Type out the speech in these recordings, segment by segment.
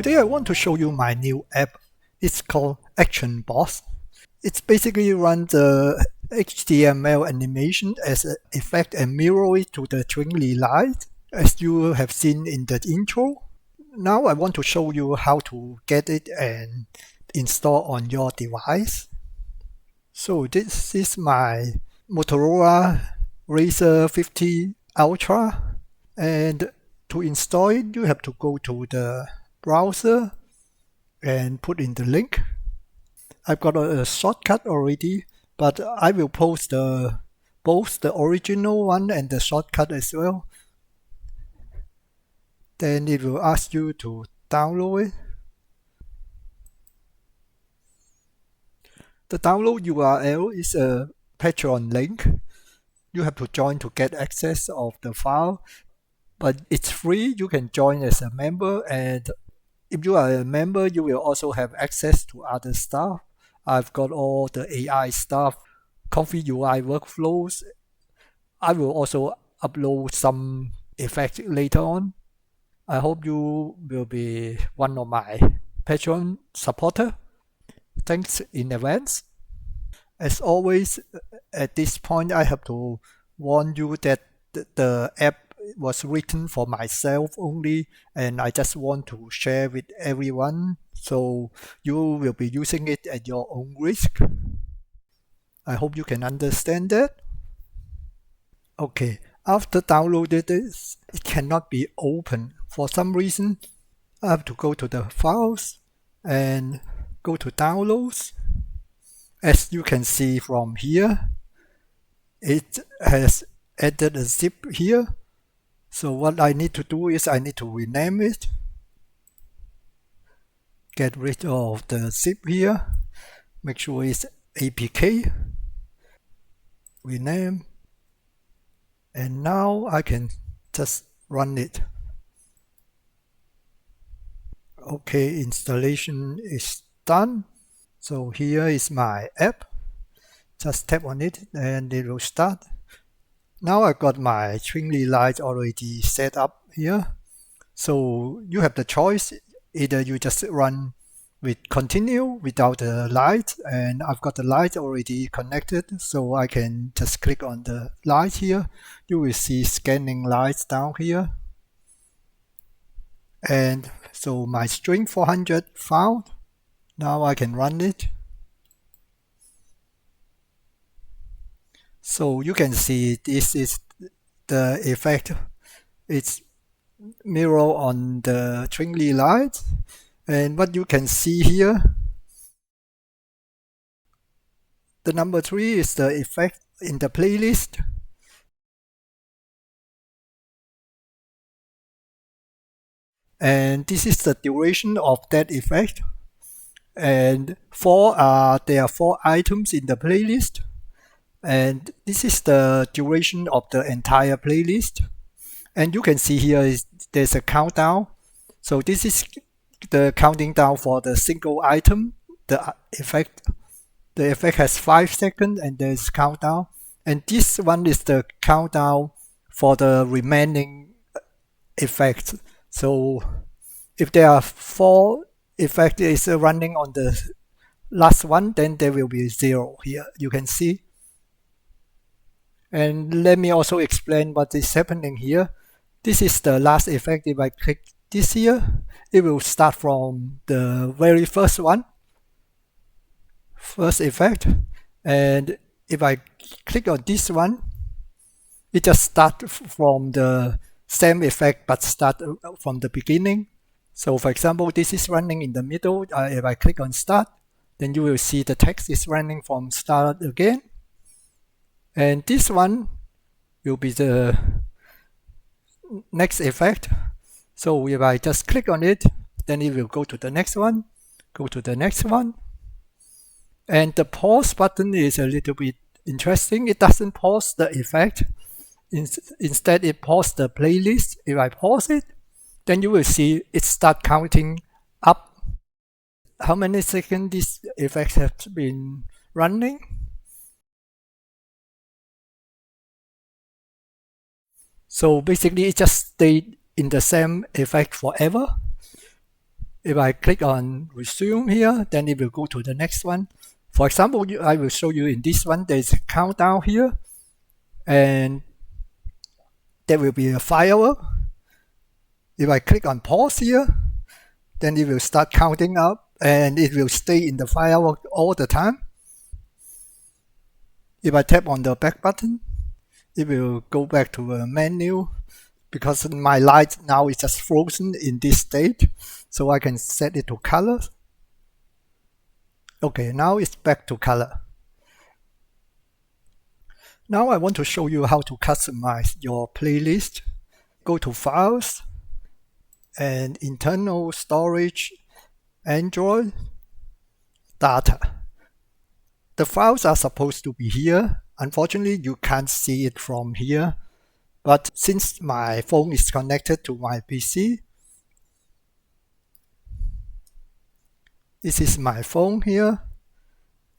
Today I want to show you my new app. It's called actionBOSS. It's basically run the HTML animation as an effect and mirror it to the Twinkly light, as you have seen in the intro. Now I want to show you how to get it and install on your device. So this is my Motorola Razr 50 Ultra, and to install it you have to go to the browser and put in the link. I've got a shortcut already, but I will post both the original one and the shortcut as well. Then it will ask you to download it. The download URL is a Patreon link. You have to join to get access of the file, but it's free. You can join as a member, and if you are a member, you will also have access to other stuff. I've got all the AI stuff, Comfy UI workflows. I will also upload some effects later on. I hope you will be one of my Patreon supporter. Thanks in advance. As always, at this point, I have to warn you that the app was written for myself only, and I just want to share with everyone, so you will be using it at your own risk. I hope you can understand that. Okay, after downloading this, it cannot be opened. For some reason, I have to go to the files and go to downloads. As you can see from here, it has added a zip here. So what I need to do is I need to rename it, get rid of the zip here, make sure it's APK, rename, and now I can just run it. Okay, installation is done. So here is my app. Just tap on it and it will start. Now I've got my Twinkly light already set up here. So you have the choice. Either you just run with continue without the light, and I've got the light already connected, so I can just click on the light here. You will see scanning lights down here. And so my string 400 found. Now I can run it. So you can see this is the effect. It's mirror on the Twinkly light. And what you can see here, the number 3 is the effect in the playlist. And this is the duration of that effect. And there are 4 items in the playlist. And this is the duration of the entire playlist. And you can see here there's a countdown. So this is the counting down for the single item. The effect has 5 seconds and there's countdown. And this one is the countdown for the remaining effects. So if there are 4 effects is running on the last one, then there will be 0 here. You can see. And let me also explain what is happening here. This is the last effect. If I click this here, it will start from the very first one, first effect. And if I click on this one, it just starts from the same effect but start from the beginning. So for example, this is running in the middle. If I click on start, then you will see the text is running from start again. And this one will be the next effect. So if I just click on it, then it will go to the next one, go to the next one. And the pause button is a little bit interesting. It doesn't pause the effect. Instead, it pauses the playlist. If I pause it, then you will see it start counting up how many seconds this effect has been running. So basically it just stayed in the same effect forever. If I click on resume here, then it will go to the next one. For example, I will show you in this one, there's a countdown here, and there will be a firework. If I click on pause here, then it will start counting up and it will stay in the firework all the time. If I tap on the back button, it will go back to a menu because my light now is just frozen in this state. So I can set it to color. Okay, now it's back to color. Now I want to show you how to customize your playlist. Go to Files and Internal Storage, Android, Data. The files are supposed to be here. Unfortunately, you can't see it from here. But since my phone is connected to my PC, this is my phone here.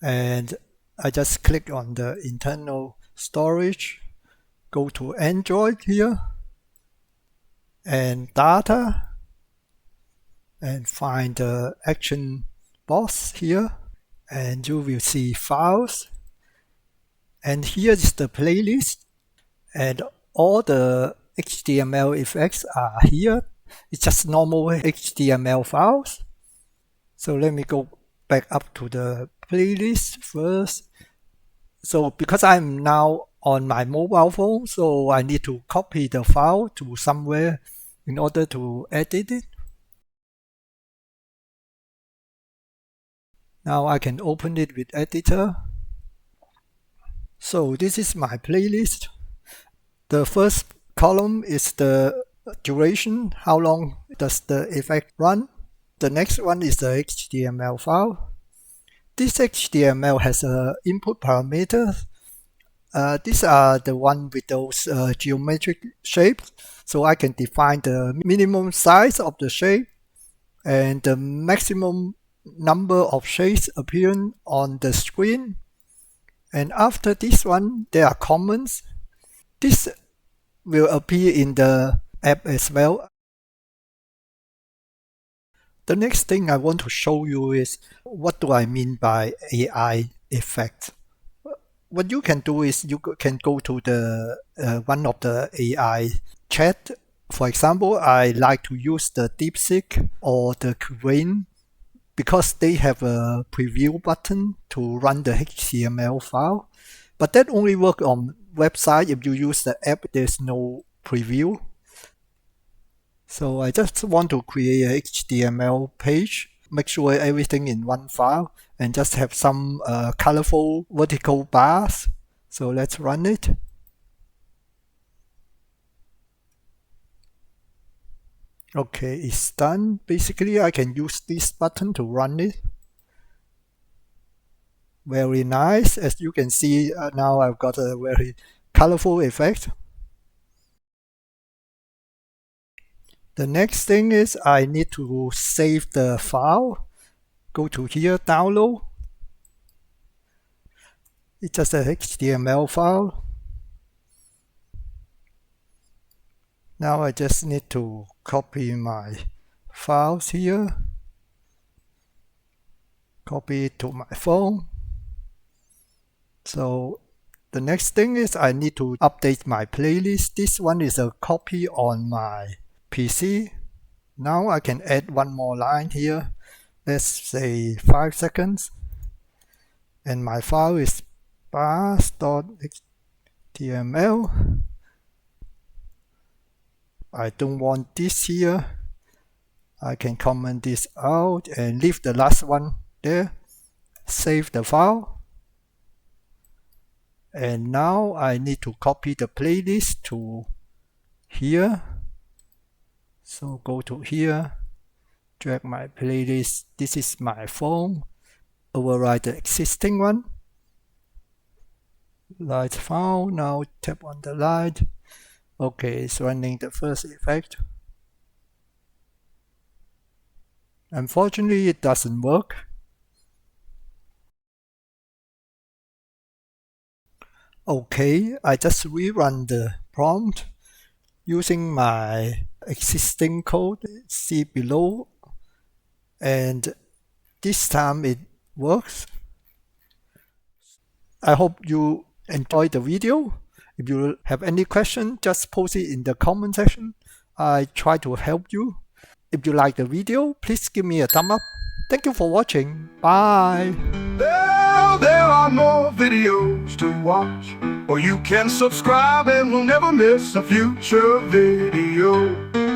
And I just click on the internal storage, go to Android here, and data, and find the actionBOSS here, and you will see files. And here is the playlist, and all the HTML effects are here. It's just normal HTML files. So let me go back up to the playlist first. So because I'm now on my mobile phone, so I need to copy the file to somewhere in order to edit it. Now I can open it with editor. So this is my playlist. The first column is the duration, how long does the effect run. The next one is the HTML file. This HTML has a input parameters. These are the one with those geometric shapes. So I can define the minimum size of the shape and the maximum number of shapes appearing on the screen. And after this one, there are comments. This will appear in the app as well. The next thing I want to show you is what do I mean by AI effect. What you can do is you can go to the one of the AI chat. For example, I like to use the DeepSeek or the Crane because they have a preview button to run the HTML file. But that only works on website. If you use the app, there's no preview. So I just want to create a HTML page, make sure everything in one file, and just have some colorful vertical bars. So let's run it. Okay, it's done. Basically, I can use this button to run it. Very nice. As you can see, now I've got a very colorful effect. The next thing is I need to save the file. Go to here, download. It's just a HTML file. Now I just need to copy my files here. Copy it to my phone. So the next thing is I need to update my playlist. This one is a copy on my PC. Now I can add one more line here. Let's say 5 seconds. And my file is bars.html. I don't want this here. I can comment this out and leave the last one there. Save the file. And now I need to copy the playlist to here. So go to here, drag my playlist. This is my phone. Override the existing one. Light found. Now tap on the light. Okay, it's running the first effect. Unfortunately, it doesn't work. Okay, I just rerun the prompt using my existing code. See below. and this time it works. I hope you enjoyed the video. If you have any question, just post it in the comment section. I try to help you. If you like the video, please give me a thumb up. Thank you for watching. Bye. There are more videos to watch, or you can subscribe and we'll never miss a future video.